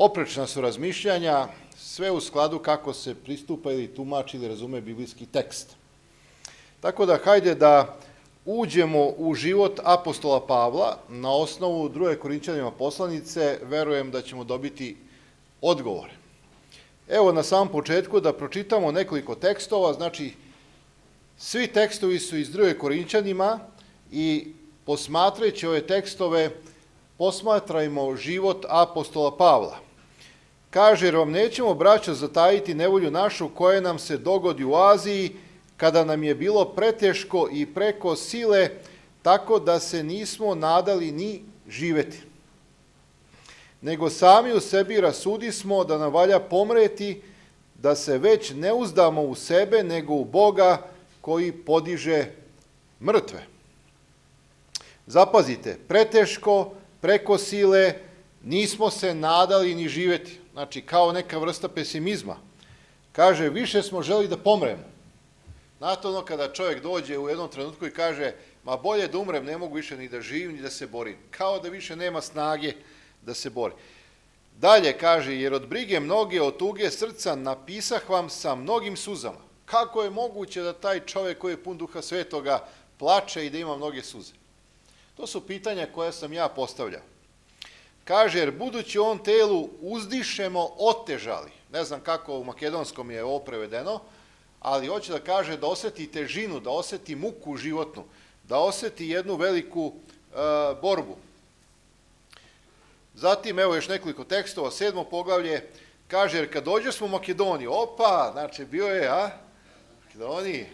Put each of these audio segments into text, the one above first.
Oprečna su razmišljanja, sve u skladu kako se pristupa ili tumači ili razume biblijski tekst. Tako da, hajde da uđemo u život apostola Pavla na osnovu 2. Korinćanima poslanice, verujem da ćemo dobiti odgovore. Evo na samom početku da pročitamo nekoliko tekstova, znači svi tekstovi su iz 2. Korinćanima i posmatrajući ove tekstove posmatrajmo život apostola Pavla. Kaže, jer vam nećemo, braćo, zatajiti nevolju našu koja nam se dogodi u Aziji, kada nam je bilo preteško i preko sile, tako da se nismo nadali ni živeti. Nego sami u sebi rasudismo da nam valja pomreti, da se već ne uzdamo u sebe, nego u Boga koji podiže mrtve. Zapazite, preteško, preko sile, nismo se nadali ni živeti. Znači, kao neka vrsta pesimizma. Kaže, više smo želi da pomremo. Znate ono kada čovjek dođe u jednom trenutku i kaže, ma bolje da umrem, ne mogu više ni da živim, ni da se borim. Kao da više nema snage da se bori. Dalje kaže, jer od brige mnoge, od tuge srca napisah vam sa mnogim suzama. Kako je moguće da taj čovjek koji je pun Duha Svetoga plače i da ima mnoge suze? To su pitanja koja sam ja postavljao. Kaže, jer budući u ovom telu uzdišemo otežali. Ne znam kako u makedonskom je ovo prevedeno, ali hoće da kaže da osjeti težinu, da osjeti muku životnu, da osjeti jednu veliku borbu. Zatim, evo još nekoliko tekstova, 7. poglavlje, kaže, jer kad dođe smo u Makedoniju, opa, znači bio je, Makedoniji,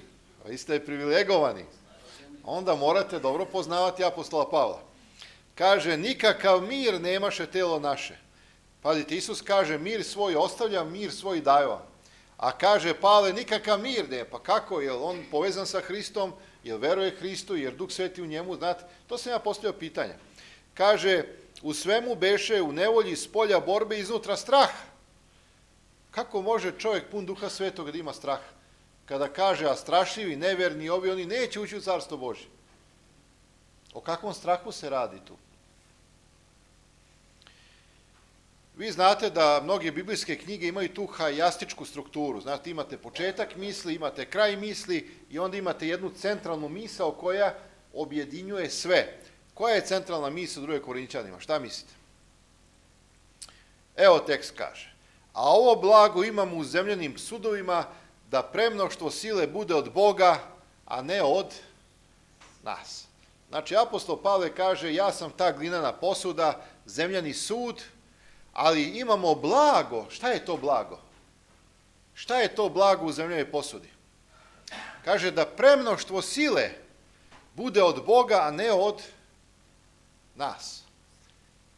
vi ste privilegovani, onda morate dobro poznavati apostola Pavla. Kaže, nikakav mir nemaše telo naše. Pazite, Isus kaže, mir svoj ostavljam, mir svoj daju vam. A kaže, Pavle, nikakav mir ne, pa kako, je on povezan sa Hristom, jel veruje Hristu, jer Duh Sveti u njemu, znate, to sam ja postavio pitanje. Kaže, u svemu beše u nevolji s polja borbe iznutra strah. Kako može čovjek pun Duha Svetoga da ima strah? Kada kaže, a strašivi, neverni, oni neće ući u Carstvo Božje. O kakvom strahu se radi tu? Vi znate da mnoge biblijske knjige imaju tu hajastičku strukturu. Znate, imate početak misli, imate kraj misli i onda imate jednu centralnu misao koja objedinjuje sve. Koja je centralna misao u 2. Korinćanima? Šta mislite? Evo tekst kaže. A ovo blago imamo u zemljanim sudovima, da premnoštvo sile bude od Boga, a ne od nas. Znači, apostol Pavle kaže, ja sam ta glinana posuda, zemljani sud, ali imamo blago. Šta je to blago? Šta je to blago u zemljanoj posudi? Kaže da premnoštvo sile bude od Boga, a ne od nas.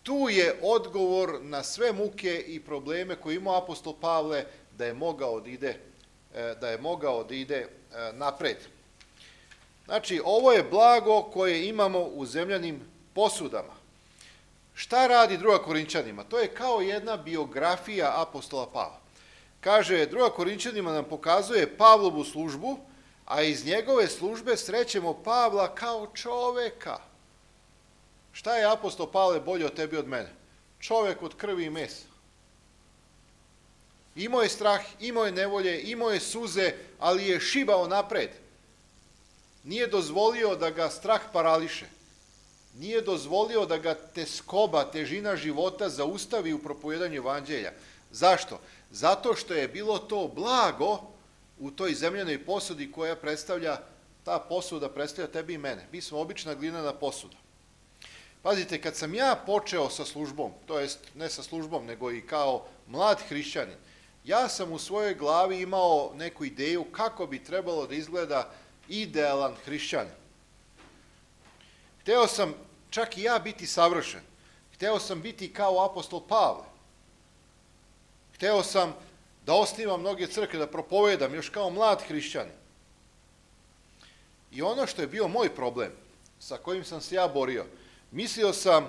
Tu je odgovor na sve muke i probleme koje ima apostol Pavle da je mogao da ide napred. Znači, ovo je blago koje imamo u zemljanim posudama. Šta radi 2. Korinćanima? To je kao jedna biografija apostola Pavla. Kaže, 2. Korinćanima nam pokazuje Pavlovu službu, a iz njegove službe srećemo Pavla kao čoveka. Šta je apostol Pavle bolje od tebi od mene? Čovek od krvi i mesa. Imao je strah, imao je nevolje, imao je suze, ali je šibao napred. Nije dozvolio da ga strah parališe. Nije dozvolio da ga teskoba, težina života zaustavi u propovijedanju evanđelja. Zašto? Zato što je bilo to blago u toj zemljanoj posudi koja predstavlja, ta posuda predstavlja tebi i mene. Mi smo obična glinena posuda. Pazite, kad sam ja počeo sa službom, to jest ne sa službom, nego i kao mlad hrišćanin, ja sam u svojoj glavi imao neku ideju kako bi trebalo da izgleda idealan hrišćanin. Hteo sam čak i ja biti savršen. Hteo sam biti kao apostol Pavle. Hteo sam da osnivam mnoge crkve, da propovedam još kao mlad hrišćanin. I ono što je bio moj problem, sa kojim sam se ja borio, mislio sam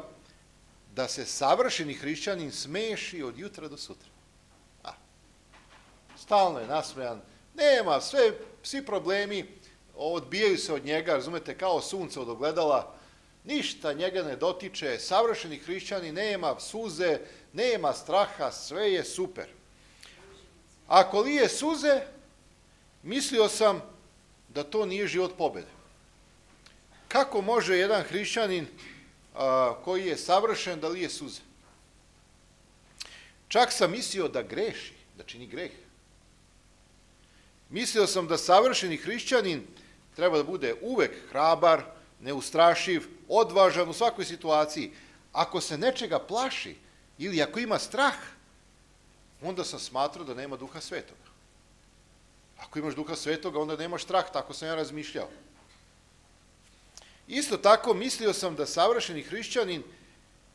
da se savršeni hrišćanin smeši od jutra do sutra. Stalno je nasmejan, nema, svi problemi odbijaju se od njega, razumete, kao sunce od ogledala, ništa njega ne dotiče, savršeni hrišćani, nema suze, nema straha, sve je super. Ako lije suze, mislio sam da to nije život pobjede. Kako može jedan hrišćanin koji je savršen da lije suze? Čak sam mislio da greši, da čini greh. Mislio sam da savršeni hrišćanin treba da bude uvek hrabar, neustrašiv, odvažan u svakoj situaciji. Ako se nečega plaši ili ako ima strah, onda sam smatrao da nema Duha Svetoga. Ako imaš Duha Svetoga, onda nemaš strah, tako sam ja razmišljao. Isto tako mislio sam da savršeni hrišćanin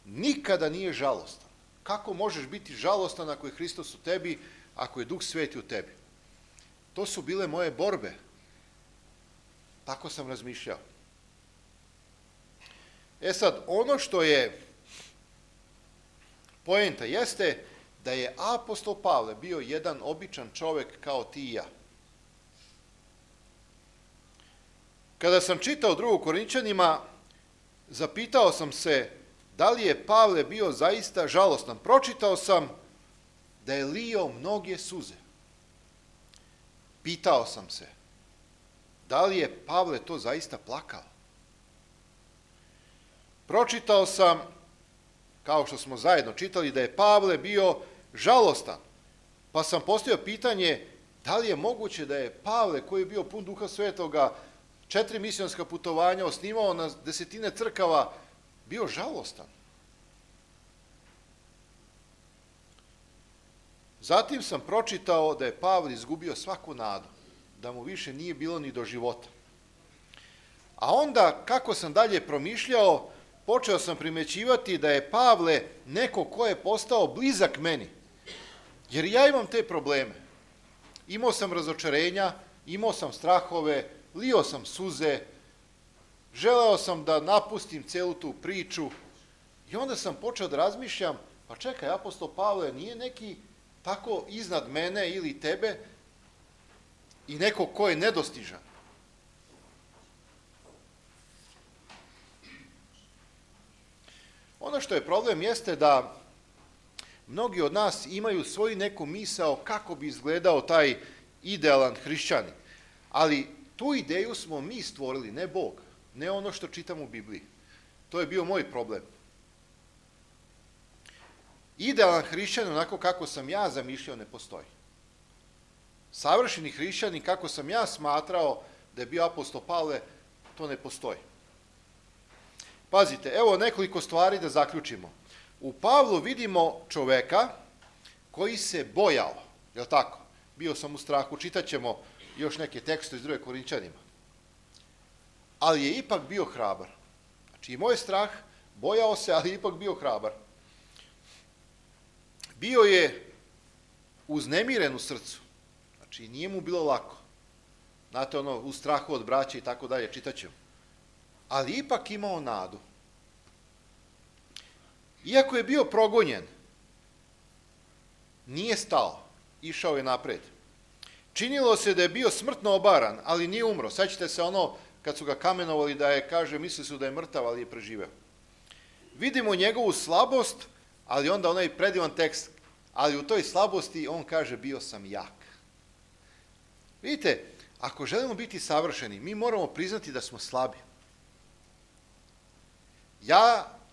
nikada nije žalostan. Kako možeš biti žalostan ako je Hristos u tebi, ako je Duh Sveti u tebi? To su bile moje borbe. Tako sam razmišljao. Sad, ono što je poenta jeste da je apostol Pavle bio jedan običan čovek kao ti i ja. Kada sam čitao 2. Korinćanima, zapitao sam se da li je Pavle bio zaista žalostan. Pročitao sam da je lio mnoge suze. Pitao sam se, da li je Pavle to zaista plakao? Pročitao sam, kao što smo zajedno čitali, da je Pavle bio žalostan. Pa sam postavio pitanje, da li je moguće da je Pavle, koji je bio pun Duha Svetoga, 4 misionska putovanja, osnivao na desetine crkava, bio žalostan? Zatim sam pročitao da je Pavle izgubio svaku nadu, da mu više nije bilo ni do života. A onda, kako sam dalje promišljao, počeo sam primećivati da je Pavle neko ko je postao blizak meni. Jer ja imam te probleme. Imao sam razočarenja, imao sam strahove, lio sam suze, želeo sam da napustim celu tu priču. I onda sam počeo da razmišljam, pa čekaj, apostol Pavle nije neki tako iznad mene ili tebe i neko ko je nedostižan. Ono što je problem jeste da mnogi od nas imaju svoju neku misao kako bi izgledao taj idealan hrišćanin. Ali tu ideju smo mi stvorili, ne Bog, ne ono što čitamo u Bibliji. To je bio moj problem. Idealan hrišćanin, onako kako sam ja zamišljao, ne postoji. Savršeni hrišćanin, kako sam ja smatrao da je bio apostol Pavle, to ne postoji. Pazite, evo nekoliko stvari da zaključimo. U Pavlu vidimo čoveka koji se bojao, je li tako? Bio sam u strahu, čitaćemo još neke tekste iz 2. Korinćanima. Ali je ipak bio hrabar. Znači imao je strah, bojao se, ali je ipak bio hrabar. Bio je uznemiren u srcu. Znači nije mu bilo lako. Znate ono, u strahu od braće i tako dalje, čitaćemo. Ali ipak imao nadu. Iako je bio progonjen, nije stao, išao je napred. Činilo se da je bio smrtno obaran, ali nije umro. Sećate se ono, kad su ga kamenovali da je, kaže, mislili su da je mrtav, ali je preživeo. Vidimo njegovu slabost, ali onda onaj predivan tekst, ali u toj slabosti on kaže, bio sam jak. Vidite, ako želimo biti savršeni, mi moramo priznati da smo slabi.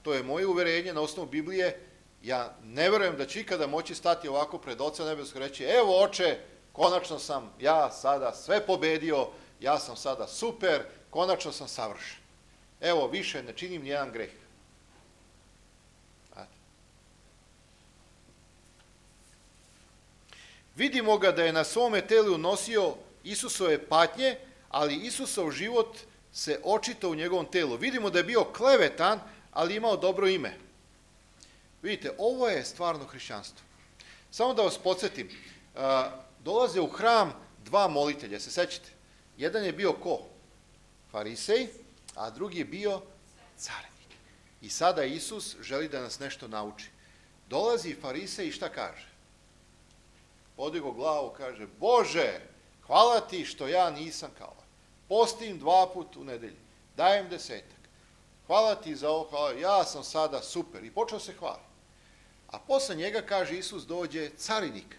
To je moje uverenje na osnovu Biblije, ja ne verujem da će ikada moći stati ovako pred Oca nebeskog i reći, evo oče, konačno sam ja sada sve pobedio, ja sam sada super, konačno sam savršen. Evo, više ne činim nijedan greh. Vidimo ga da je na svome telu nosio Isusove patnje, ali Isusov život se očitao u njegovom telu. Vidimo da je bio klevetan, ali imao dobro ime. Vidite, ovo je stvarno hrišćanstvo. Samo da vas podsjetim, dolaze u hram 2 molitelja, se sećate? Jedan je bio ko? Farisej, a drugi je bio carinik. I sada Isus želi da nas nešto nauči. Dolazi Farisej i šta kaže? Podigo glavu, kaže, Bože, hvala ti što ja nisam kao ovaj. Postim 2 puta u nedelji, dajem 10. Hvala ti za ovo, hvala, ja sam sada super. I počeo se hvali. A posle njega, kaže Isus, dođe carinik,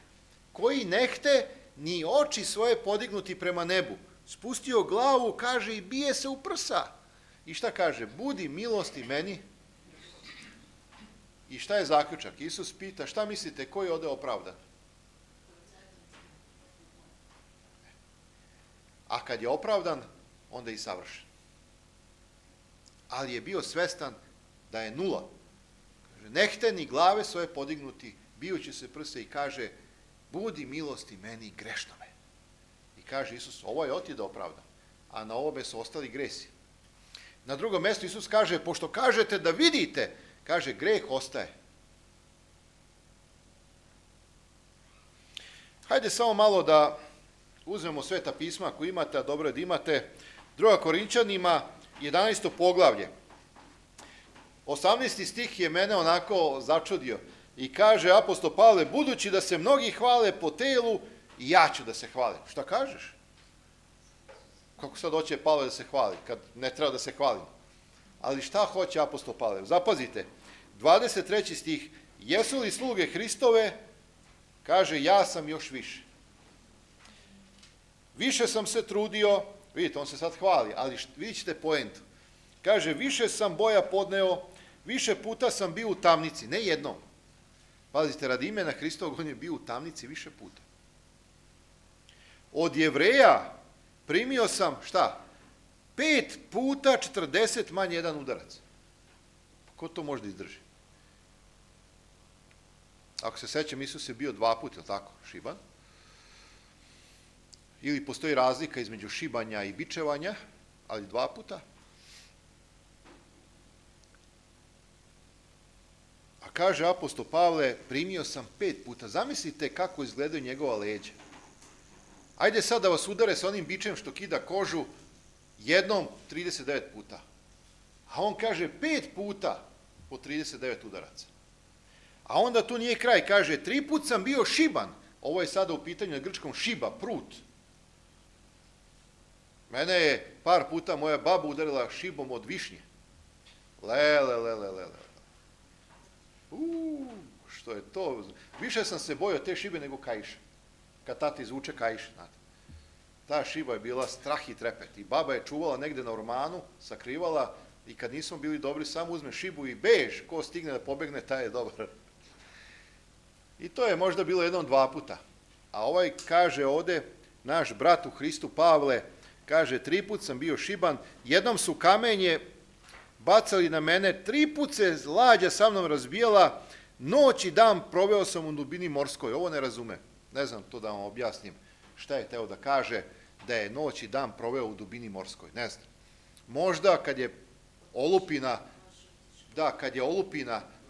koji nehte ni oči svoje podignuti prema nebu. Spustio glavu, kaže, i bije se u prsa. I šta kaže? Budi milosti meni. I šta je zaključak? Isus pita, šta mislite, ko je ovde opravdan? A kad je opravdan, onda je i savršen. Ali je bio svestan da je nula. Kaže, nehte ni glave svoje podignuti, bijući se prse i kaže, budi milosti meni grešnome. I kaže Isus, ovo je otida opravdan, a na ovome su ostali gresi. Na drugom mjestu Isus kaže, pošto kažete da vidite, kaže, greh ostaje. Hajde samo malo da uzmemo Sveta pisma ako imate, a dobro je da imate. 2. Korinčanima, 11. poglavlje. 18. stih je mene onako začudio. I kaže apostol Pavle, budući da se mnogi hvale po telu, i ja ću da se hvalim. Šta kažeš? Kako sad hoće Pavle da se hvali, kad ne treba da se hvalim? Ali šta hoće apostol Pavle? Zapazite, 23. stih, jesu li sluge Hristove? Kaže, ja sam još više. Više sam se trudio, vidite, on se sad hvali, ali vidjet ćete poentu. Kaže, više sam boja podneo, više puta sam bio u tamnici, ne jednom. Pazite, radi imena Hristovog, on je bio u tamnici više puta. Od Jevreja primio sam, šta? 5 puta 40 manje jedan udarac. Ko to može da izdrži? Ako se sećam, Isus je bio 2 puta, je li tako, šiban? Ili postoji razlika između šibanja i bičevanja, ali 2 puta? A kaže apostol Pavle, primio sam 5 puta. Zamislite kako izgledaju njegova leđa. Ajde sad da vas udare sa onim bičem što kida kožu jednom 39 puta. A on kaže 5 puta po 39 udaraca. A onda tu nije kraj, kaže 3 put sam bio šiban. Ovo je sada u pitanju na grčkom šiba, prut. Mene je par puta moja baba udarila šibom od višnje. Lele. Što je to? Više sam se bojao te šibe nego kaiša. Kad tata izvuče kaiša, znate. Ta šiba je bila strah i trepet. I baba je čuvala negde na ormanu, sakrivala i kad nismo bili dobri, samo uzme šibu i bež, ko stigne da pobegne, taj je dobar. I to je možda bilo 1-2 puta. A ovaj kaže ovde, naš brat u Hristu Pavle, kaže 3 put sam bio šiban, jednom su kamenje bacali na mene, 3 put se lađa sa mnom razbijala, noć i dan proveo sam u dubini morskoj. Ovo ne razume. Ne znam to da vam objasnim šta je teo da kaže, da je noć i dan proveo u dubini morskoj. Ne znam. Možda kad je olupina,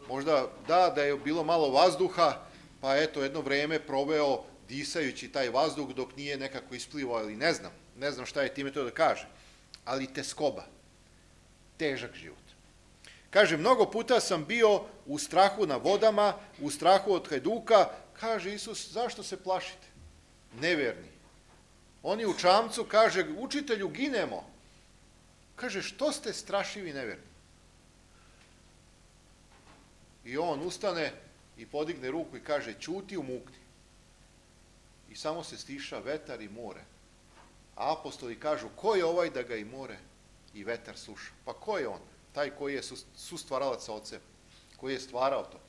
možda da je bilo malo vazduha, pa eto jedno vreme proveo disajući taj vazduh dok nije nekako isplivao ili ne znam šta je time to da kaže. Ali teskoba, težak život. Kaže, mnogo puta sam bio u strahu na vodama, u strahu od hajduka. Kaže Isus, zašto se plašite? Neverni. Oni u čamcu, kaže, učitelju, ginemo. Kaže, što ste strašivi neverni? I on ustane i podigne ruku i kaže, ćuti, umukni. I samo se stiša vetar i more. A apostoli kažu, ko je ovaj da ga i more i vetar sluša? Pa ko je on? Taj koji je sustvaralac sa ocem, koji je stvarao to.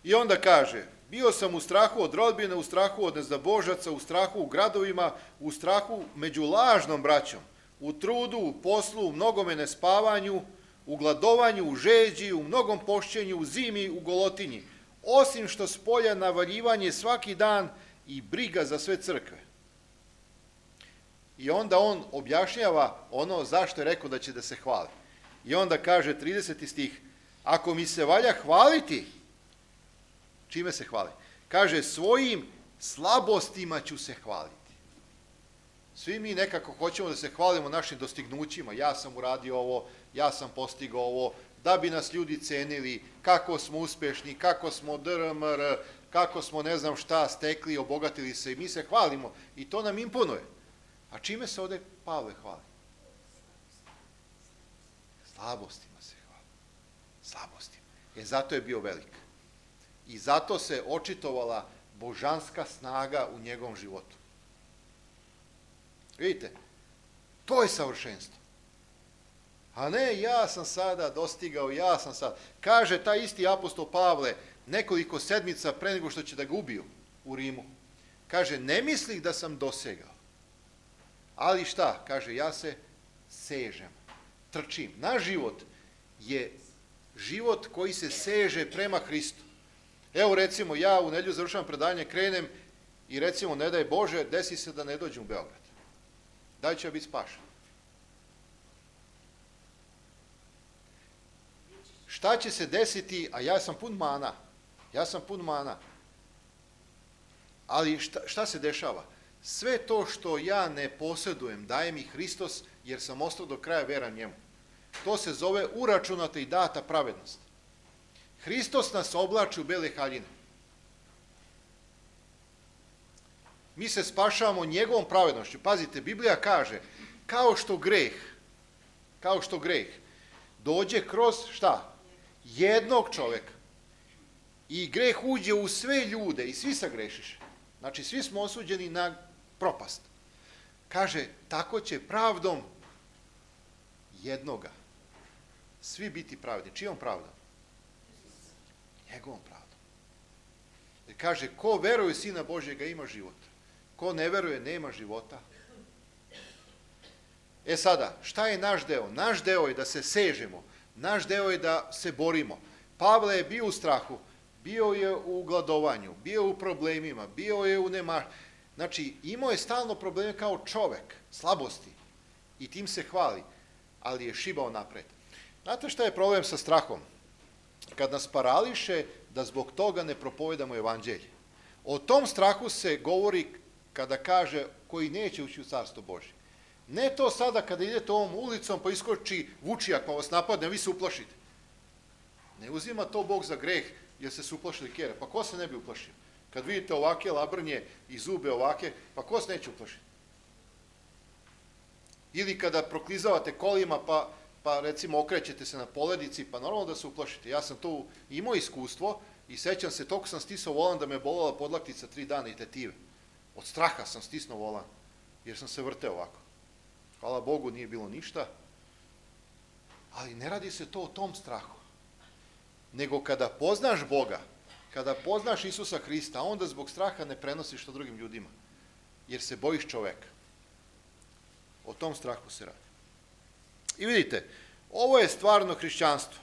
I onda kaže, bio sam u strahu od rodbine, u strahu od neznabožaca, u strahu u gradovima, u strahu među lažnom braćom, u trudu, u poslu, u mnogome nespavanju, u gladovanju, u žeđi, u mnogom pošćenju, u zimi, u golotinji, osim što spolja navaljivanje svaki dan i briga za sve crkve. I onda on objašnjava ono zašto je rekao da će da se hvali. I onda kaže 30. stih, ako mi se valja hvaliti, čime se hvali? Kaže, svojim slabostima ću se hvaliti. Svi mi nekako hoćemo da se hvalimo našim dostignućima. Ja sam uradio ovo, ja sam postigao ovo, da bi nas ljudi cenili, kako smo uspešni, kako smo drmr, kako smo ne znam šta stekli, obogatili se i mi se hvalimo i to nam imponuje. A čime se ovde Pavle hvali? Slabostima se hvali. Slabostima. Zato je bio velik. I zato se očitovala božanska snaga u njegovom životu. Vidite, to je savršenstvo. A ne, ja sam sada dostigao, ja sam sad. Kaže taj isti apostol Pavle nekoliko sedmica pre nego što će da ga ubiju u Rimu. Kaže, ne mislih da sam dosegao. Ali šta? Kaže, ja se sežem, trčim. Naš život je život koji se seže prema Hristu. Evo recimo, ja u nedjelju završavam predavanje, krenem i recimo, ne daj Bože, desi se da ne dođem u Beograd. Da li će biti spašen? Šta će se desiti, a ja sam pun mana. Ali šta se dešava? Sve to što ja ne posjedujem, daje mi Hristos, jer sam ostao do kraja veran njemu. To se zove uračunata i data pravednost. Hristos nas oblači u bele haljine. Mi se spašavamo njegovom pravednošću. Pazite, Biblija kaže, kao što greh dođe kroz šta? Jednog čoveka. I greh uđe u sve ljude i svi sagrešiše. Znači, svi smo osuđeni na propast. Kaže, tako će pravdom jednoga svi biti pravedni. Čijom pravdom? Njegovom pravdom. Jer kaže, ko veruje Sina Božjega ima život. Ko ne veruje, nema života. Sada, šta je naš deo? Naš deo je da se sežemo. Naš deo je da se borimo. Pavle je bio u strahu, bio je u gladovanju, bio u problemima, bio je u Znači, imao je stalno probleme kao čovek, slabosti. I tim se hvali, ali je šibao napred. Znate šta je problem sa strahom? Kad nas parališe, da zbog toga ne propovedamo evanđelje. O tom strahu se govori kada kaže koji neće ući u carstvo Božje. Ne to sada kada idete ovom ulicom pa iskoči vučijak pa vas napadne, vi se uplašite. Ne uzima to Bog za greh jer se uplašili kjere. Pa ko se ne bi uplašio? Kad vidite ovake labrnje i zube ovake, pa ko se neće uplašiti? Ili kada proklizavate kolima pa recimo okrećete se na poledici, pa normalno da se uplašite. Ja sam to imao iskustvo i sećam se, toliko sam stisao volan da me je bolela podlaktica 3 dana i tetive. Od straha sam stisnuo volan, jer sam se vrteo ovako. Hvala Bogu, nije bilo ništa, ali ne radi se to o tom strahu. Nego kada poznaš Boga, kada poznaš Isusa Hrista, onda zbog straha ne prenosiš to drugim ljudima, jer se bojiš čoveka. O tom strahu se radi. I vidite, ovo je stvarno hrišćanstvo.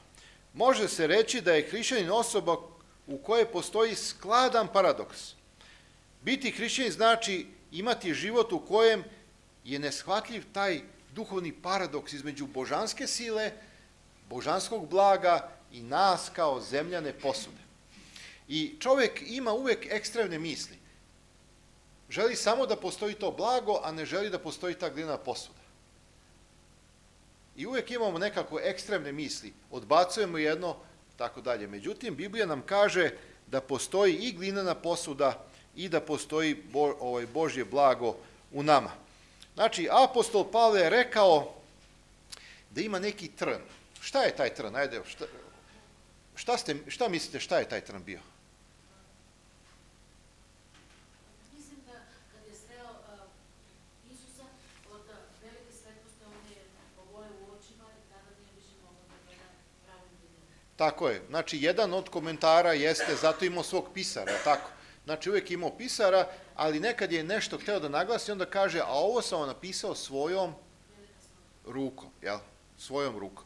Može se reći da je hrišćanin osoba u kojoj postoji skladan paradoks. Biti hrišćanin znači imati život u kojem je neshvatljiv taj duhovni paradoks između božanske sile, božanskog blaga i nas kao zemljane posude. I čovjek ima uvek ekstremne misli. Želi samo da postoji to blago, a ne želi da postoji ta glinena posuda. I uvek imamo nekako ekstremne misli. Odbacujemo jedno, tako dalje. Međutim, Biblija nam kaže da postoji i glinena posuda i da postoji Božje blago u nama. Znači, apostol Pavle je rekao da ima neki trn. Šta je taj trn? Ajde, šta mislite šta je taj trn bio? Mislim da kad je sreo Isusa od velike svetlosti, on je oboje u očima i tada nije više mogao da gleda pravim ljudima. Tako je. Znači, jedan od komentara jeste, zato imao svog pisara, tako? Znači, uvijek imao pisara, ali nekad je nešto hteo da naglasi, onda kaže, a ovo sam vam napisao svojom rukom, jel? Svojom rukom.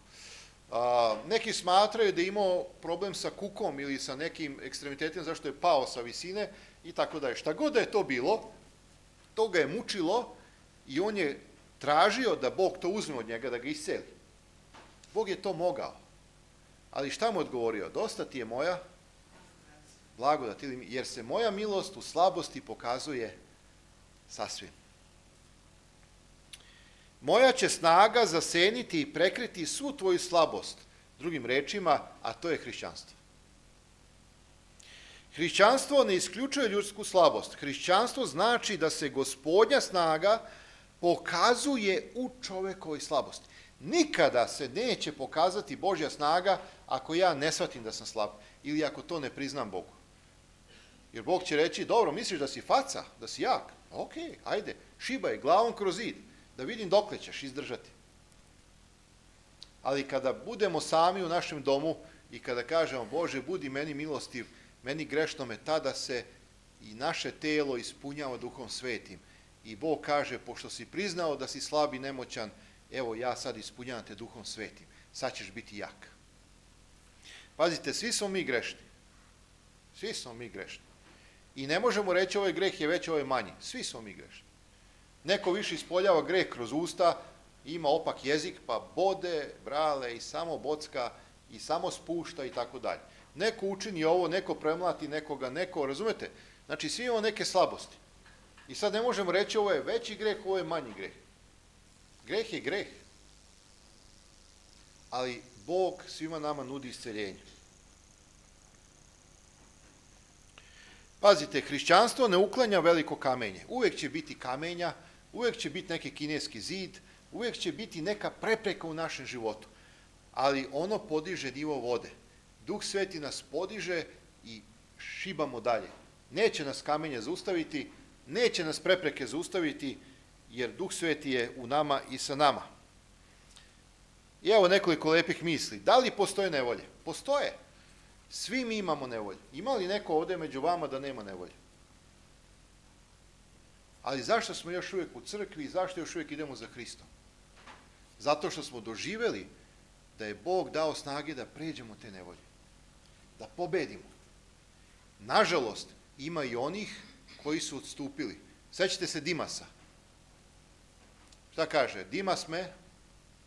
Neki smatraju da je imao problem sa kukom ili sa nekim ekstremitetima zašto je pao sa visine i tako dalje. Šta god da je to bilo, to ga je mučilo i on je tražio da Bog to uzme od njega, da ga isceli. Bog je to mogao. Ali šta mu je odgovorio? Dosta ti je moja blagodat, jer se moja milost u slabosti pokazuje sasvim. Moja će snaga zaseniti i prekriti svu tvoju slabost, drugim rečima, a to je hrišćanstvo. Hrišćanstvo ne isključuje ljudsku slabost. Hrišćanstvo znači da se Gospodnja snaga pokazuje u čovekovoj slabosti. Nikada se neće pokazati Božja snaga ako ja ne shvatim da sam slab ili ako to ne priznam Bogu. Jer Bog će reći, dobro, misliš da si faca, da si jak? Ok, ajde, šibaj glavom kroz zid, da vidim dokle ćeš izdržati. Ali kada budemo sami u našem domu i kada kažemo, Bože, budi meni milostiv, meni grešnome, tada se i naše telo ispunjava Duhom Svetim. I Bog kaže, pošto si priznao da si slab i nemoćan, evo ja sad ispunjavam te Duhom Svetim. Sad ćeš biti jak. Pazite, svi smo mi grešni. Svi smo mi grešni. I ne možemo reći ovaj greh je veći, ovaj je manji. Svi smo mi grešni. Neko više ispoljava greh kroz usta, ima opak jezik, pa bode, brale i samo bocka i samo spušta i tako dalje. Neko učini ovo, neko premlati nekoga, neko, razumete? Znači, svi imamo neke slabosti. I sad ne možemo reći ovo je veći greh, ovo je manji greh. Greh je greh. Ali Bog svima nama nudi isceljenje. Pazite, hrišćanstvo ne uklanja veliko kamenje. Uvijek će biti kamenja, uvijek će biti neki kineski zid, uvijek će biti neka prepreka u našem životu. Ali ono podiže nivo vode. Duh Sveti nas podiže i šibamo dalje. Neće nas kamenje zaustaviti, neće nas prepreke zaustaviti, jer Duh Sveti je u nama i sa nama. I evo nekoliko lepih misli. Da li postoje nevolje? Postoje. Svi mi imamo nevolje. Ima li neko ovdje među vama da nema nevolje? Ali zašto smo još uvijek u crkvi i zašto još uvijek idemo za Hristom? Zato što smo doživjeli da je Bog dao snage da pređemo te nevolje. Da pobedimo. Nažalost, ima i onih koji su odstupili. Sećate se Dimasa. Šta kaže? Dimas me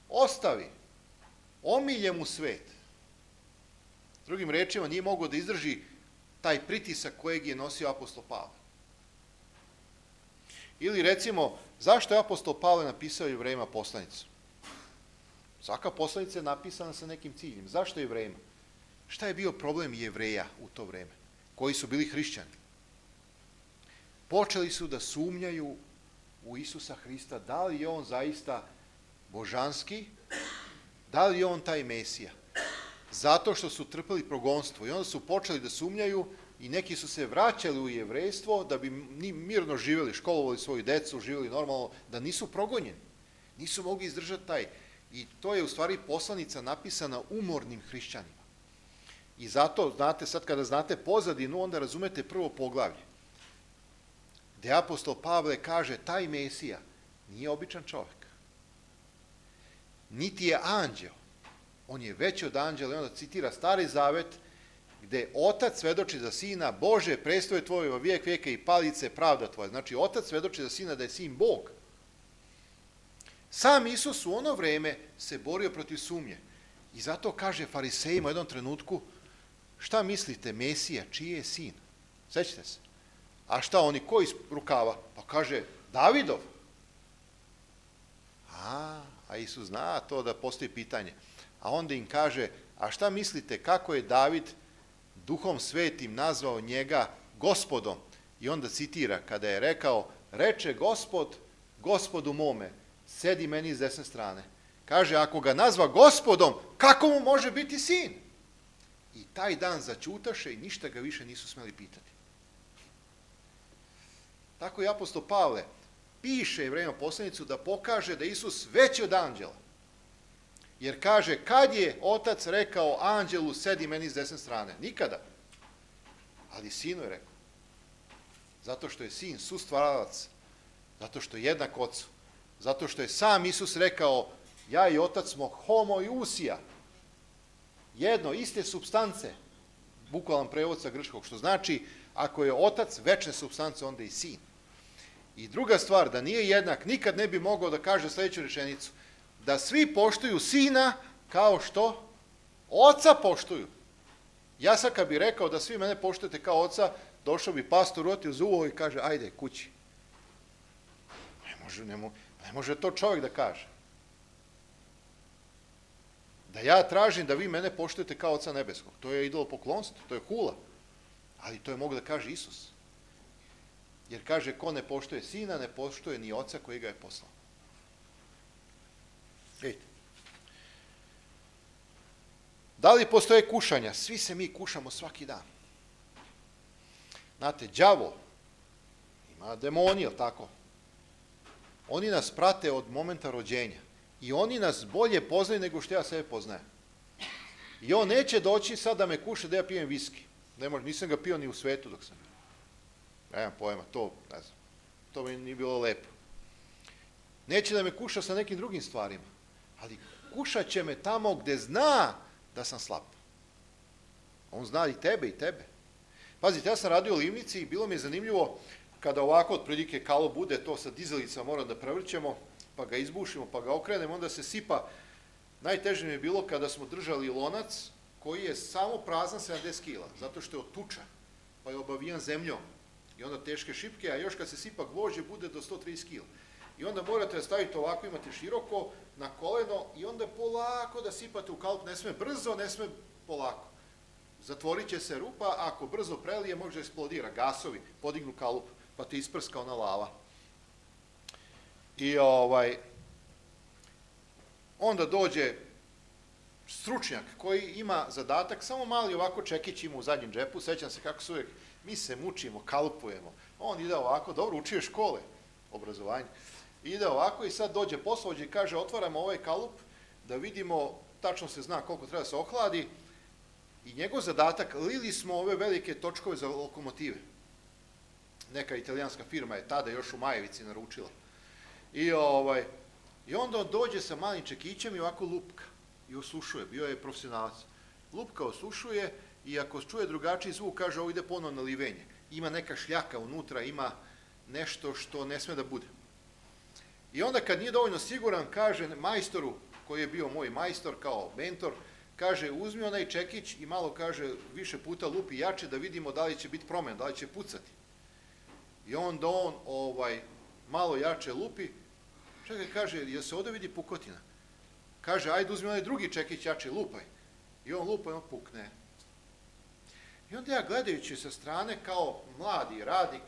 ostavi. Omilje mu svet. Drugim rečima, nije mogao da izdrži taj pritisak kojeg je nosio apostol Pavle. Ili recimo, zašto je apostol Pavle napisao Jevrejima poslanicu? Svaka poslanica je napisana sa nekim ciljem. Zašto Jevrejima? Šta je bio problem Jevreja u to vreme? Koji su bili hrišćani? Počeli su da sumnjaju u Isusa Hrista, da li je on zaista božanski, da li je on taj Mesija. Zato što su trpeli progonstvo i onda su počeli da sumnjaju i neki su se vraćali u jevrejstvo da bi mirno živjeli, školovali svoju decu, živjeli normalno, da nisu progonjeni. Nisu mogli izdržati taj. I to je u stvari poslanica napisana umornim hrišćanima. I zato, znate, sad kada znate pozadinu, onda razumete prvo poglavlje. Gde apostol Pavle kaže, taj Mesija nije običan čovjek. Niti je anđeo. On je veći od anđela i onda citira Stari Zavet, gde otac svedoči za sina, Bože, presto je tvoj vijek vijeka i palice pravda tvoja. Znači, otac svedoči za sina da je sin Bog. Sam Isus u ono vreme se borio protiv sumnje. I zato kaže farisejima u jednom trenutku, šta mislite, Mesija, čiji je sin? Sećate se? A šta oni, ko iz rukava? Pa kaže, Davidov. A Isus zna to da postoji pitanje. A onda im kaže, a šta mislite, kako je David Duhom Svetim nazvao njega Gospodom? I onda citira, kada je rekao, reče Gospod, Gospodu mome, sedi meni s desne strane. Kaže, ako ga nazva Gospodom, kako mu može biti sin? I taj dan začutaše i ništa ga više nisu smeli pitati. Tako je apostol Pavle piše Jevrejima poslanicu da pokaže da je Isus veći od anđela. Jer kaže, kad je otac rekao anđelu, sedi meni s desne strane? Nikada. Ali sinu je rekao. Zato što je sin sustvaralac. Zato što je jednak ocu. Zato što je sam Isus rekao, ja i otac smo homoiusija. Jedno, iste supstance. Bukvalan prevod sa grčkog. Što znači, ako je otac večne supstance, onda i sin. I druga stvar, da nije jednak, nikad ne bi mogao da kaže sljedeću rečenicu. Da svi poštuju sina kao što oca poštuju. Ja sad kad bi rekao da svi mene poštujete kao oca, došao bi pastor, rotio za uvo i kaže, ajde, kući. Ne može to čovjek da kaže. Da ja tražim da vi mene poštujete kao oca nebeskog. To je idolopoklonstvo, to je hula. Ali to je mogu da kaže Isus. Jer kaže, ko ne poštuje sina, ne poštuje ni oca koji ga je poslao. Vidite. Da li postoje kušanja? Svi se mi kušamo svaki dan. Znate, đavo ima demoni, jel tako? Oni nas prate od momenta rođenja. I oni nas bolje poznaju nego što ja sebe poznajem. I on neće doći sad da me kuša da ja pijem viski. Nisam ga pio ni u svetu dok sam. Nemam pojma, to ne znam. To mi nije bilo lepo. Neće da me kuša sa nekim drugim stvarima. Ali kušat će me tamo gde zna da sam slab. On zna i tebe. Pazite, ja sam radio u livnici i bilo mi je zanimljivo kada ovako otprilike kalo bude, to sa dizelicama moram da prevrćemo, pa ga izbušimo, pa ga okrenemo, onda se sipa. Najteže mi je bilo kada smo držali lonac koji je samo prazan 70 kila, zato što je od tuča, pa je obavijan zemljom i onda teške šipke, a još kad se sipa gvožđe bude do 130 kila. I onda morate da stavite ovako, imate široko, na koleno i onda polako da sipate u kalup, ne sme brzo, ne sme polako. Zatvorit će se rupa, ako brzo prelije može da eksplodira, gasovi podignu kalup, pa te isprska ona lava. I onda dođe stručnjak koji ima zadatak, samo mali ovako čekić ima u zadnjem džepu, sećam se kako su uvijek, mi se mučimo, kalupujemo, on ide ovako, dobro, učio škole, obrazovanje, ide ovako i sad dođe poslovođa i kaže, otvaramo ovaj kalup da vidimo, tačno se zna koliko treba da se ohladi, i njegov zadatak, lili smo ove velike točkove za lokomotive. Neka italijanska firma je tada još u Majevici naručila. I onda on dođe sa malim čekićem i ovako lupka i osušuje, bio je profesionalac. Lupka osušuje i ako čuje drugačiji zvuk, kaže ovo ide ponovno na livenje. Ima neka šljaka unutra, ima nešto što ne sme da bude. I onda kad nije dovoljno siguran, kaže majstoru, koji je bio moj majstor kao mentor, kaže uzmi onaj čekić i malo, kaže, više puta lupi jače da vidimo da li će biti promen, da li će pucati. I onda on malo jače lupi, čekaj, kaže, jel se ovde vidi pukotina? Kaže, ajde uzmi onaj drugi čekić jače, lupaj. I on lupa i on pukne. I onda ja gledajući sa strane kao mladi radnik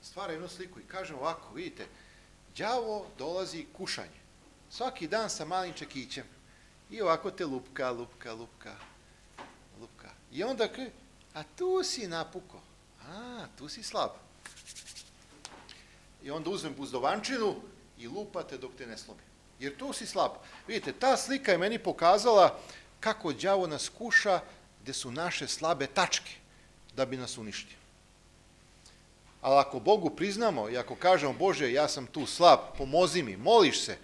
stvaram jednu sliku i kažem ovako, vidite, đavo dolazi kušanje. Svaki dan sa malim čekićem. I ovako te lupka. I onda kaže, a tu si napuko, tu si slab. I onda uzmem buzdovančinu i lupate dok te ne slomi. Jer tu si slab. Vidite, ta slika je meni pokazala kako đavo nas kuša gde su naše slabe tačke da bi nas uništio. Ali ako Bogu priznamo i ako kažemo, Bože, ja sam tu slab, pomozi mi, moliš se,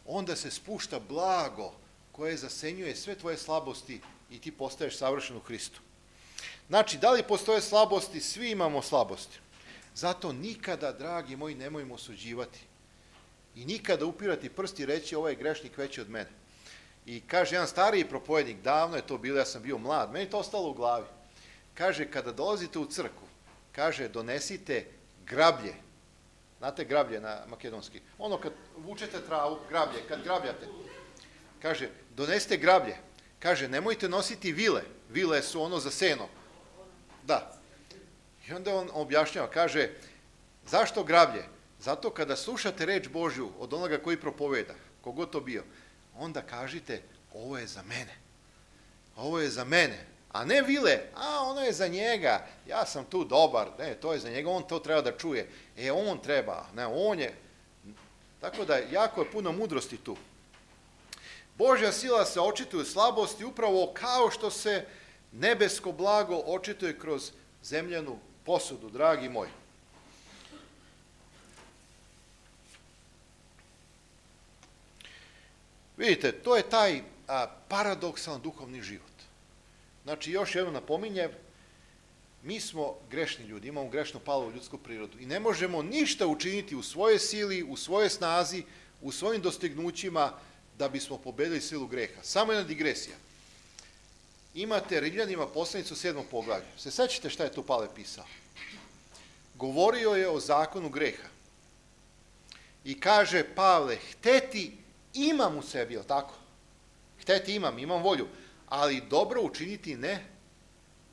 onda se spušta blago koje zasenjuje sve tvoje slabosti i ti postaješ savršen u Hristu. Znači, da li postoje slabosti? Svi imamo slabosti. Zato nikada, dragi moji, nemojmo osuđivati. I nikada upirati prst i reći ovaj grešnik veći od mene. I kaže jedan stariji propovednik, davno je to bilo, ja sam bio mlad, meni je to ostalo u glavi. Kaže, kada dolazite u crkvu, kaže, donesite grablje. Znate grablje na makedonski? Ono kad vučete travu, grablje, kad grabljate. Kaže, donesite grablje. Kaže, nemojte nositi vile. Vile su ono za seno. Da. I onda on objašnjava, kaže, zašto grablje? Zato kada slušate reč Božju od onoga koji propoveda, kogod to bio, onda kažite, ovo je za mene. Ovo je za mene. A ne vile, ono je za njega, ja sam tu dobar, ne, to je za njega, on to treba da čuje. On treba, ne, on je. Tako da, jako je puno mudrosti tu. Božja sila se očituje u slabosti upravo kao što se nebesko blago očituje kroz zemljanu posudu, dragi moji. Vidite, to je taj paradoksalan duhovni život. Znači, još jedno napominjem, mi smo grešni ljudi, imamo grešno palovu ljudsku prirodu i ne možemo ništa učiniti u svojoj sili, u svojoj snazi, u svojim dostignućima da bismo pobedili silu greha. Samo jedna digresija. Imate Rimljanima poslanicu 7. poglavlju. Se sećate šta je tu Pavle pisao? Govorio je o zakonu greha. I kaže Pavle, hteti imam u sebi, je li tako? Hteti imam volju, ali dobro učiniti ne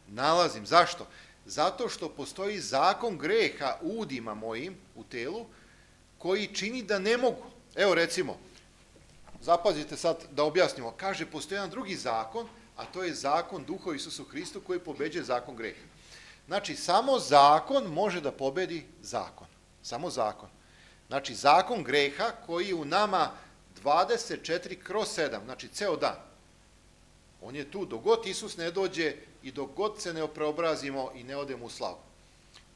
nalazim. Zašto? Zato što postoji zakon greha u udima mojim, u telu, koji čini da ne mogu. Evo recimo, zapazite sad da objasnimo, kaže postoji jedan drugi zakon, a to je zakon duha u Isusu Hristu koji pobeđuje zakon greha. Znači, samo zakon može da pobedi zakon. Samo zakon. Znači, zakon greha koji je u nama 24/7, znači ceo dan. On je tu dok god Isus ne dođe i dok god se ne preobrazimo i ne odemo u slavu.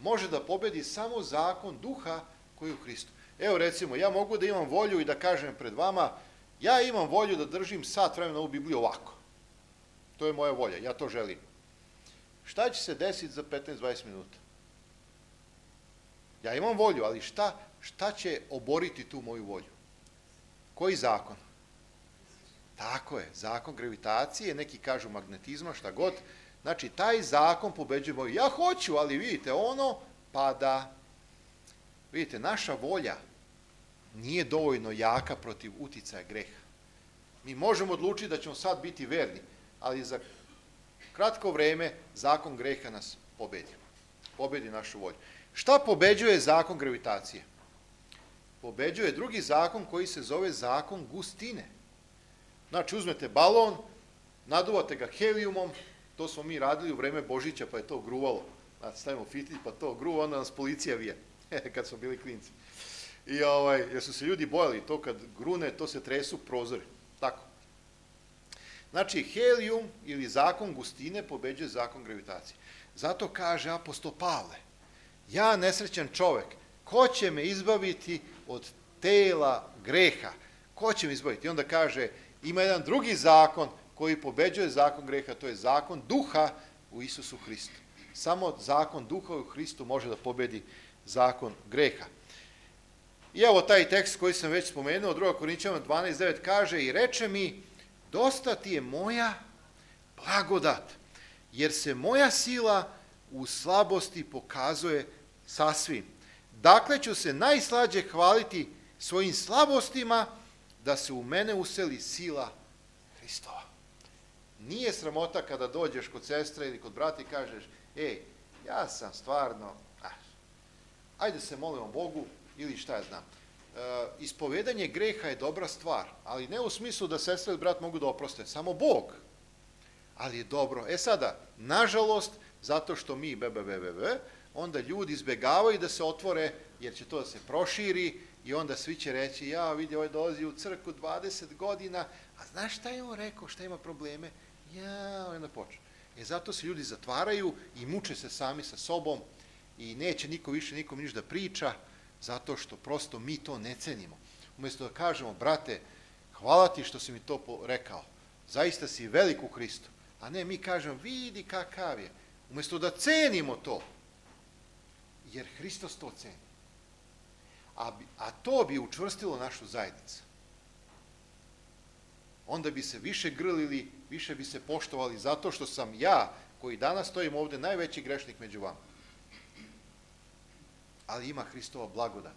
Može da pobedi samo zakon duha koji je u Hristu. Evo recimo, ja mogu da imam volju i da kažem pred vama, ja imam volju da držim sat vremena ovu Bibliju ovako. To je moja volja, ja to želim. Šta će se desiti za 15-20 minuta? Ja imam volju, ali šta će oboriti tu moju volju? Koji zakon? Tako je, zakon gravitacije, neki kažu magnetizma, šta god. Znači, taj zakon pobeđuje moju. Ja hoću, ali vidite, ono pada. Vidite, naša volja nije dovoljno jaka protiv uticaja greha. Mi možemo odlučiti da ćemo sad biti verni, ali za kratko vreme zakon greha nas pobedi. Pobedi našu volju. Šta pobeđuje zakon gravitacije? Pobeđuje drugi zakon koji se zove zakon gustine. Znači, uzmete balon, naduvate ga helijumom, to smo mi radili u vreme Božića, pa je to gruvalo. Znači, stavimo fitilj, pa to gruva, onda nas policija vije, kad smo bili klinci. I jer su se ljudi bojali, to kad grune, to se tresu prozori. Tako. Znači, helijum ili zakon gustine pobeđuje zakon gravitacije. Zato kaže apostol Pavle, ja nesrećan čovek, ko će me izbaviti od tela greha? Ko će me izbaviti? I onda kaže, ima jedan drugi zakon koji pobeđuje zakon greha, to je zakon duha u Isusu Hristu. Samo zakon duha u Hristu može da pobedi zakon greha. I evo taj tekst koji sam već spomenuo, 2. Korinćanima 12:9 kaže, i reče mi, dosta ti je moja blagodat, jer se moja sila u slabosti pokazuje sasvim. Dakle ću se najslađe hvaliti svojim slabostima, da se u mene useli sila Hristova. Nije sramota kada dođeš kod sestre ili kod brata i kažeš, ja sam stvarno, ajde se molimo Bogu ili šta ja znam. Ispovedanje greha je dobra stvar, ali ne u smislu da sestra ili brat mogu da oproste, samo Bog. Ali je dobro. Sada, nažalost, zato što mi onda ljudi izbegavaju da se otvore, jer će to da se proširi i onda svi će reći, ja vidi, ovaj dolazi u crkvu 20 godina, a znaš šta je on rekao, šta ima probleme? Onda počne. Zato se ljudi zatvaraju i muče se sami sa sobom i neće niko više nikom ništa da priča, zato što prosto mi to ne cenimo. Umjesto da kažemo, brate, hvala ti što si mi to rekao, zaista si velik u Hristu, a ne mi kažemo, vidi kakav je, umjesto da cenimo to, jer Hristos to ceni. A to bi učvrstilo našu zajednicu. Onda bi se više grlili, više bi se poštovali, zato što sam ja, koji danas stojim ovde, najveći grešnik među vama. Ali ima Hristova blagodat.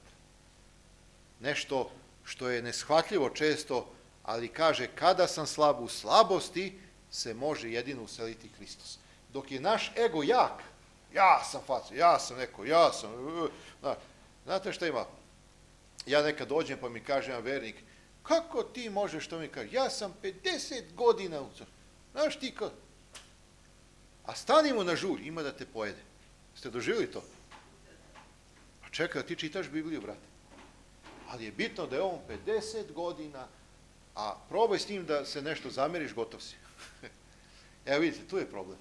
Nešto što je neshvatljivo često, ali kaže, kada sam slab u slabosti, se može jedino useliti Hristos. Dok je naš ego jak, ja sam faca, ja sam neko, ja sam... Znate šta ima? Ja nekad dođem pa mi kaže jedan vernik, kako ti možeš, što mi kaže, ja sam 50 godina u crkvi. Znaš ti kako? A stanimo na žur, ima da te pojede. Ste doživjeli to? Pa čekaj, da ti čitaš Bibliju, brate. Ali je bitno da je on 50 godina, a probaj s njim da se nešto zameriš, gotov si. Evo vidite, tu je problem.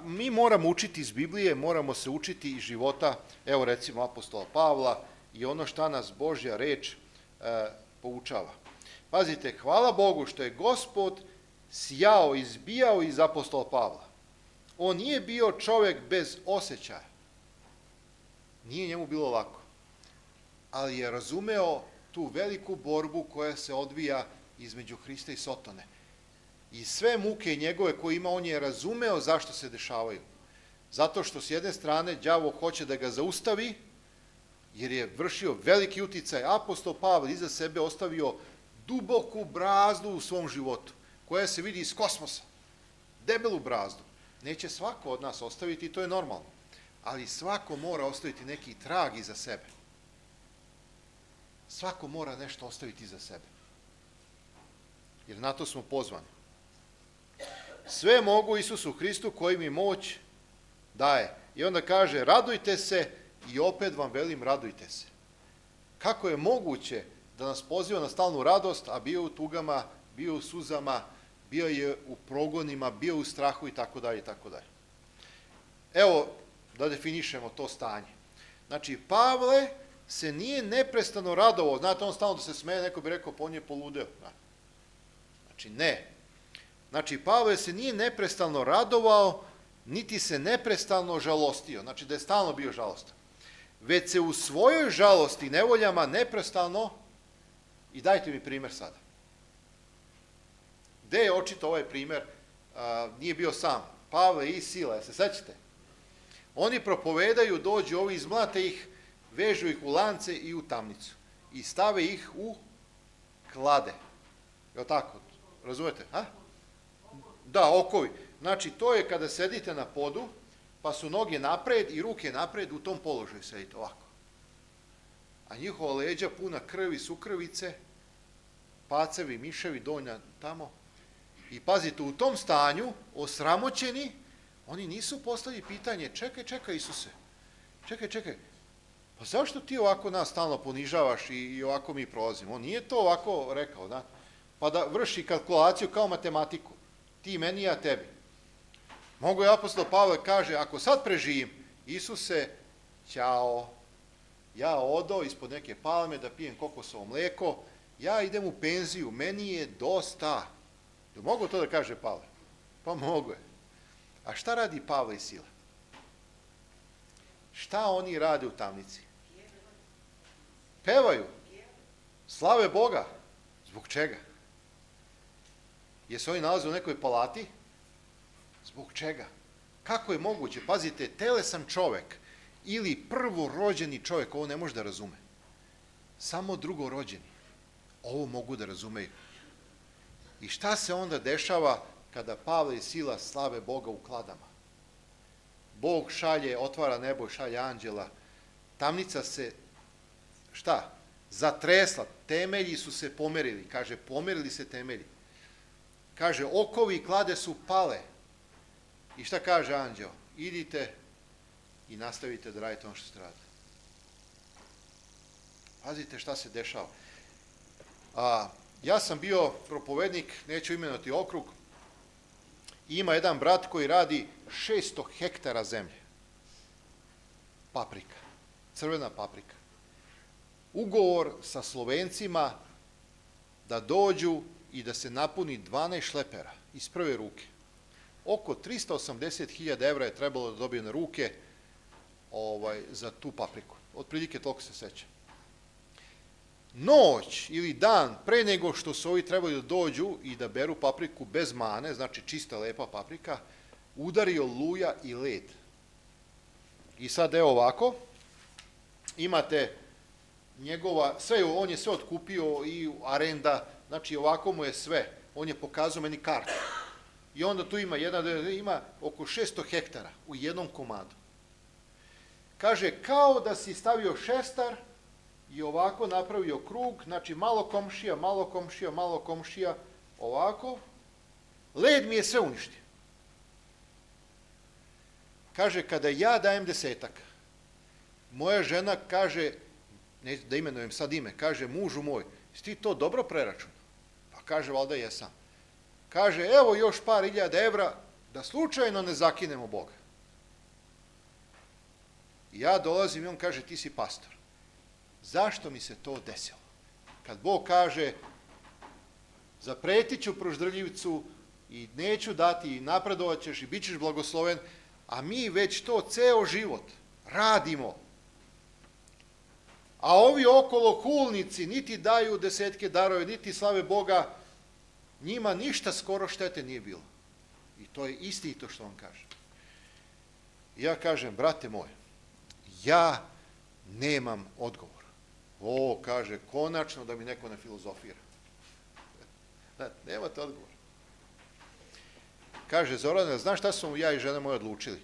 Mi moramo učiti iz Biblije, moramo se učiti iz života, evo recimo apostola Pavla i ono šta nas Božja reč poučava. Pazite, hvala Bogu što je Gospod sjao, izbijao iz apostola Pavla. On nije bio čovek bez osjećaja. Nije njemu bilo lako. Ali je razumeo tu veliku borbu koja se odvija između Hrista i Sotone. I sve muke njegove koje ima, on je razumeo zašto se dešavaju. Zato što s jedne strane đavo hoće da ga zaustavi, jer je vršio veliki uticaj. Apostol Pavle iza sebe ostavio duboku brazdu u svom životu, koja se vidi iz kosmosa. Debelu brazdu. Neće svako od nas ostaviti i to je normalno. Ali svako mora ostaviti neki trag iza sebe. Svako mora nešto ostaviti iza sebe. Jer na to smo pozvani. Sve mogu Isusu Hristu koji mi moć daje. I onda kaže, radujte se i opet vam velim, radujte se. Kako je moguće da nas poziva na stalnu radost, a bio u tugama, bio u suzama, bio je u progonima, bio u strahu i tako dalje, i tako dalje. Evo, da definišemo to stanje. Znači, Pavle se nije neprestano radovao, znate, on stalno da se smeje, neko bi rekao, pa on je poludeo. Znači, ne. Znači, Pavle se nije neprestano radovao, niti se neprestano žalostio, znači da je stalno bio žalostan. Već se u svojoj žalosti i nevoljama neprestano, i dajte mi primer sada. Gde je očito ovaj primer, nije bio sam, Pavle i Sila, se sećate? Oni propovedaju, dođu ovi, izmlate ih, vežu ih u lance i u tamnicu. I stave ih u klade. Je li tako? Razumete? Da, okovi. Znači, to je kada sedite na podu, pa su noge napred i ruke napred, u tom položaju sedite ovako. A njihova leđa puna krvi, sukrvice, pacevi, miševi, donja tamo. I pazite, u tom stanju, osramoćeni, oni nisu postavili pitanje, čekaj Isuse, čekaj, pa zašto ti ovako nas stalno ponižavaš i ovako mi prolazimo? On nije to ovako rekao, da? Pa da vrši kalkulaciju kao matematiku, ti meni, ja tebi. Mogu je apostol Pavle kaže, ako sad preživim, Isuse, ćao, ja odo ispod neke palme da pijem kokosovo mleko, ja idem u penziju, meni je dosta. Mogu to da kaže Pavle? Pa mogu je. A šta radi Pavle i Sila? Šta oni rade u tamnici? Pevaju. Slave Boga. Zbog čega? Jesu oni nalaze u nekoj palati? Zbog čega? Kako je moguće? Pazite, telesan čovek ili prvorođeni čovek ovo ne može da razume. Samo drugorođeni ovo mogu da razumeju. I šta se onda dešava kada Pavle i Sila slave Boga u kladama? Bog šalje, otvara nebo i šalje anđela. Tamnica se, šta? Zatresla. Temelji su se pomerili. Kaže, pomerili se temelji. Kaže, okovi i klade su pale. I šta kaže anđeo? Idite i nastavite da radite ono što ste radili. Pazite šta se dešava. Ja sam bio propovednik, neću imenovati okrug, i ima jedan brat koji radi 600 hektara zemlje. Paprika, crvena paprika. Ugovor sa Slovencima da dođu i da se napuni 12 šlepera iz prve ruke. Oko 380.000 evra je trebalo da dobije na ruke za tu papriku. Otprilike toliko se seća. Noć ili dan pre nego što su ovi trebali da dođu i da beru papriku bez mane, znači čista lepa paprika, udario oluja i led. I sad evo ovako, imate njegova, on je sve otkupio i arenda, znači ovako mu je sve, on je pokazao meni kartu. I onda tu ima oko 600 hektara u jednom komadu. Kaže, kao da si stavio šestar i ovako napravio krug, znači malo komšija, ovako, led mi je sve uništio. Kaže, kada ja dajem 10, moja žena kaže, neću da imenujem sad ime, kaže, mužu moj, si ti to dobro preračunao? Pa kaže, valjda jesam. Kaže, evo još par hiljada evra, da slučajno ne zakinemo Boga. I ja dolazim i on kaže, ti si pastor. Zašto mi se to desilo? Kad Bog kaže, zapretit ću proždrljivcu i neću dati i napredovat ćeš i bit ćeš blagosloven, a mi već to ceo život radimo. A ovi okolo hulnici niti daju 10 darove, niti slave Boga, njima ništa skoro štete nije bilo. I to je istinito što on kaže. I ja kažem, brate moj, ja nemam odgovor. Kaže, konačno da mi neko ne filozofira. Nemate odgovor. Kaže, Zorane, znaš šta smo ja i žena moja odlučili?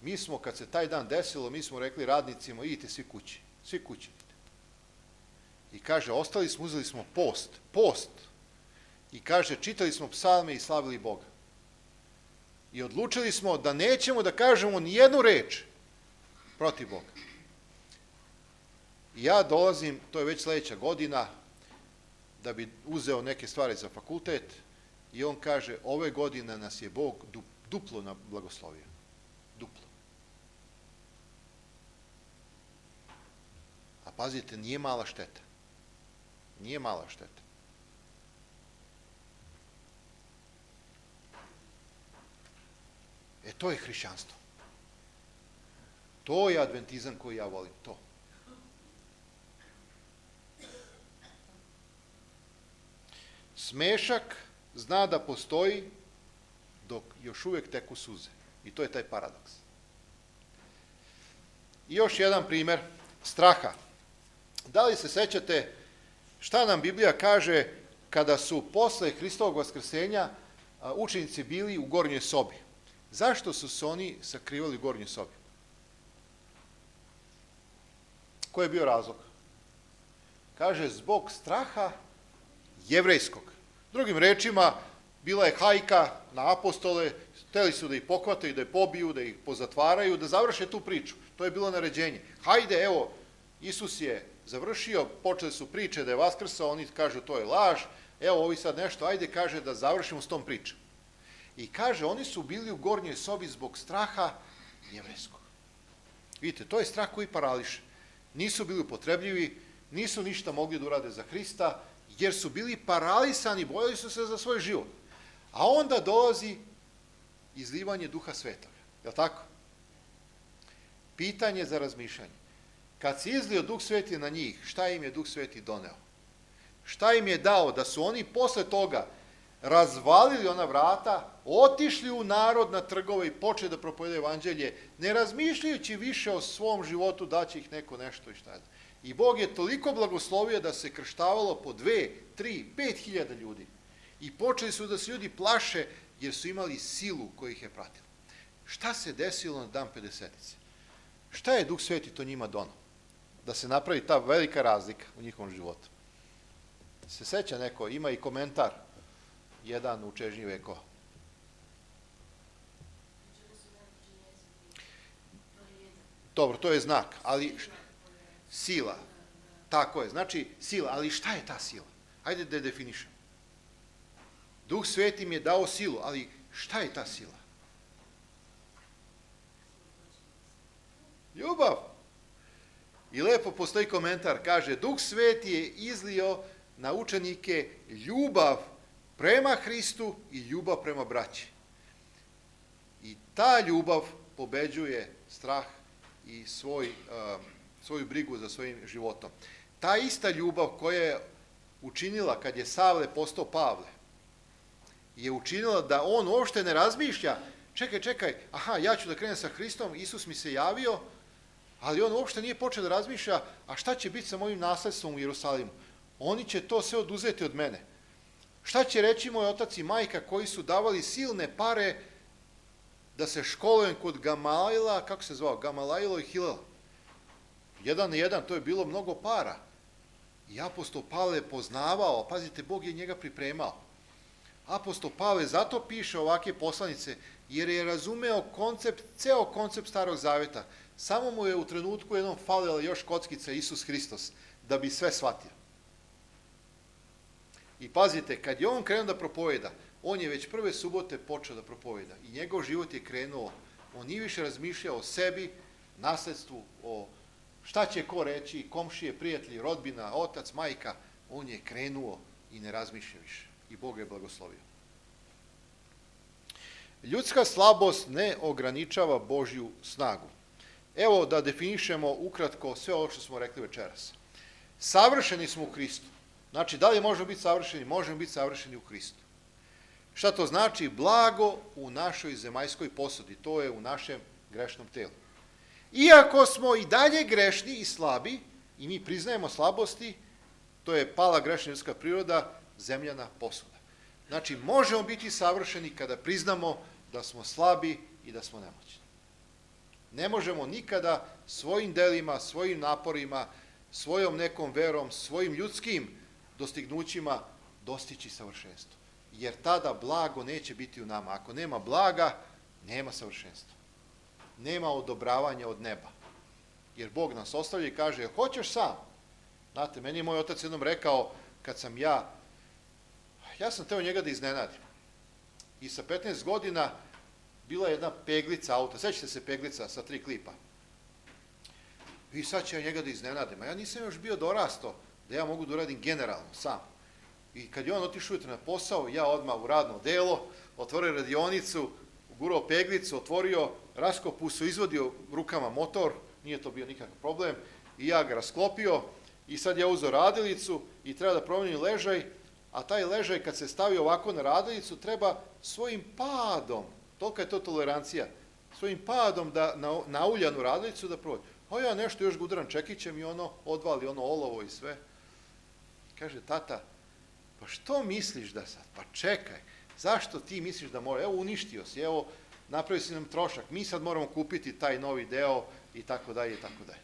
Mi smo, kad se taj dan desilo, mi smo rekli radnicima, idite svi kući. Svi kući. I kaže, ostali smo, uzeli smo post. I kaže, čitali smo psalme i slavili Boga. I odlučili smo da nećemo da kažemo ni jednu reč protiv Boga. I ja dolazim, to je već sledeća godina, da bi uzeo neke stvari za fakultet, i on kaže, ove godine nas je Bog duplo blagoslovio. Duplo. A pazite, nije mala šteta. Nije mala šteta. To je hrišćanstvo. To je adventizam koji ja volim, to. Smešak zna da postoji dok još uvijek teku suze. I to je taj paradoks. I još jedan primer straha. Da li se sećate šta nam Biblija kaže kada su posle Hristovog vaskrsenja učenici bili u gornjoj sobi? Zašto su se oni sakrivali u gornjoj sobi? Koji je bio razlog? Kaže, zbog straha jevrejskog. Drugim rečima, bila je hajka na apostole, hteli su da ih pohvataju, da ih pobiju, da ih pozatvaraju, da završe tu priču. To je bilo naređenje. Hajde, evo, Isus je završio, počeli su priče da je vaskrsao, oni kažu to je laž, evo ovi sad nešto, ajde, kaže da završimo s tom pričom. I kaže, oni su bili u gornjoj sobi zbog straha jevrejskog. Vidite, to je strah koji parališe. Nisu bili upotrebljivi, nisu ništa mogli da urade za Hrista, jer su bili paralisani, bojali su se za svoj život. A onda dolazi izlivanje Duha Svetoga. Je li tako? Pitanje za razmišljanje. Kad se izlio Duh Sveti na njih, šta im je Duh Sveti doneo? Šta im je dao da su oni posle toga razvalili ona vrata, otišli u narod na trgove i počeli da propovedaju evanđelje, ne razmišljajući više o svom životu da će ih neko nešto i šta je. I Bog je toliko blagoslovio da se krštavalo po 2, 3, 5.000 ljudi. I počeli su da se ljudi plaše jer su imali silu koja ih je pratila. Šta se desilo na dan Pedesetice? Šta je Duh Sveti to njima donao? Da se napravi ta velika razlika u njihovom životu. Se seća neko, ima i komentar, jedan u čežnji vekova. Dobro, to je znak, ali sila, tako je, znači sila, ali šta je ta sila? Hajde da je definišemo. Duh Sveti im je dao silu, ali šta je ta sila? Ljubav. I lepo postoji komentar, kaže, Duh Sveti je izlio na učenike ljubav prema Hristu i ljubav prema braći. I ta ljubav pobeđuje strah i svoju brigu za svojim životom. Ta ista ljubav koja je učinila kad je Savle postao Pavle, je učinila da on uopšte ne razmišlja, čekaj, aha, ja ću da krenem sa Hristom, Isus mi se javio, ali on uopšte nije počeo da razmišlja, a šta će biti sa mojim nasledstvom u Jerusalimu? Oni će to sve oduzeti od mene. Šta će reći moj otac i majka koji su davali silne pare da se školujem kod Gamalaila, kako se zvao, Gamalailo i Hilala? 1 na 1, to je bilo mnogo para. I apostol Pavle poznavao, pazite, Bog je njega pripremao. Apostol Pavle zato piše ovakve poslanice, jer je razumeo ceo koncept Starog Zaveta. Samo mu je u trenutku jednom falila još kockica Isus Hristos, da bi sve shvatio. I pazite, kad je on krenuo da propoveda, on je već prve subote počeo da propoveda. I njegov život je krenuo, on nije više razmišljao o sebi, nasledstvu, o šta će ko reći, komšije, prijatelji, rodbina, otac, majka. On je krenuo i ne razmišlja više. I Bog je blagoslovio. Ljudska slabost ne ograničava Božju snagu. Evo da definišemo ukratko sve ovo što smo rekli večeras. Savršeni smo u Hristu. Znači, da li možemo biti savršeni? Možemo biti savršeni u Hristu. Šta to znači? Blago u našoj zemaljskoj posudi. To je u našem grešnom telu. Iako smo i dalje grešni i slabi, i mi priznajemo slabosti, to je pala grešna ljudska priroda, zemljana posuda. Znači, možemo biti savršeni kada priznamo da smo slabi i da smo nemoćni. Ne možemo nikada svojim delima, svojim naporima, svojom nekom verom, svojim ljudskim dostignućima dostići savršenstvo. Jer tada blago neće biti u nama. Ako nema blaga, nema savršenstva. Nema odobravanja od neba. Jer Bog nas ostavlja i kaže, hoćeš sam? Znate, meni je moj otac jednom rekao, kad sam ja sam teo njega da iznenadim. I sa 15 godina bila je jedna peglica auta, sećate se peglica sa 3 klipa. I sad će ja njega da iznenadim, a ja nisam još bio dorasto da ja mogu da uradim generalno, sam. I kad je on otišao ujutro na posao, ja odmah u radno delo, otvorio radionicu, ugurao peglicu, otvorio raskopusu, izvodio rukama motor, nije to bio nikakav problem, i ja ga rasklopio, i sad ja uzeo radilicu i treba da promenim ležaj, a taj ležaj kad se stavi ovako na radilicu treba svojim padom, tolika je to tolerancija, svojim padom da na uljanu radilicu da prođe. A ja nešto još ga udaram čekićem i ono odvali ono olovo i sve. Kaže, tata, pa što misliš da sad? Pa čekaj, zašto ti misliš da mora? Evo uništio si, evo napravi si nam trošak, mi sad moramo kupiti taj novi deo i tako dalje i tako dalje.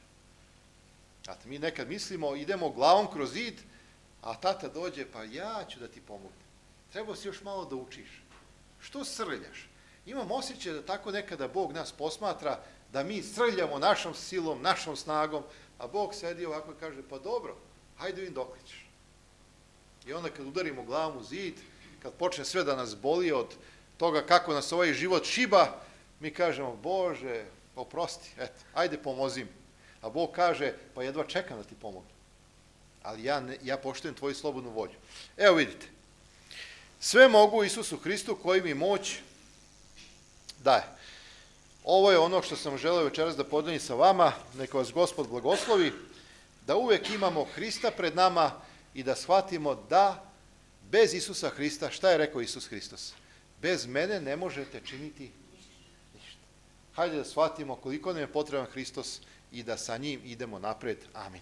Znate, mi nekad mislimo, idemo glavom kroz zid, a tata dođe, pa ja ću da ti pomognem. Trebao si još malo da učiš. Što srljaš? Imam osjećaj da tako nekada Bog nas posmatra, da mi srljamo našom silom, našom snagom, a Bog sedi ovako i kaže, pa dobro, hajde vidim dok ćeš. I onda kad udarimo glavom u zid, kad počne sve da nas boli od toga kako nas ovaj život šiba, mi kažemo, Bože, oprosti, eto, ajde pomozi mi. A Bog kaže, pa jedva čekam da ti pomognem. Ali ja poštujem tvoju slobodnu volju. Evo vidite, sve mogu Isusu Hristu koji mi moć daje. Ovo je ono što sam želeo večeras da podelim sa vama, neka vas Gospod blagoslovi, da uvek imamo Hrista pred nama i da shvatimo da bez Isusa Hrista, šta je rekao Isus Hristos? Bez mene ne možete činiti ništa. Hajde da shvatimo koliko nam je potreban Hristos i da sa njim idemo napred. Amin.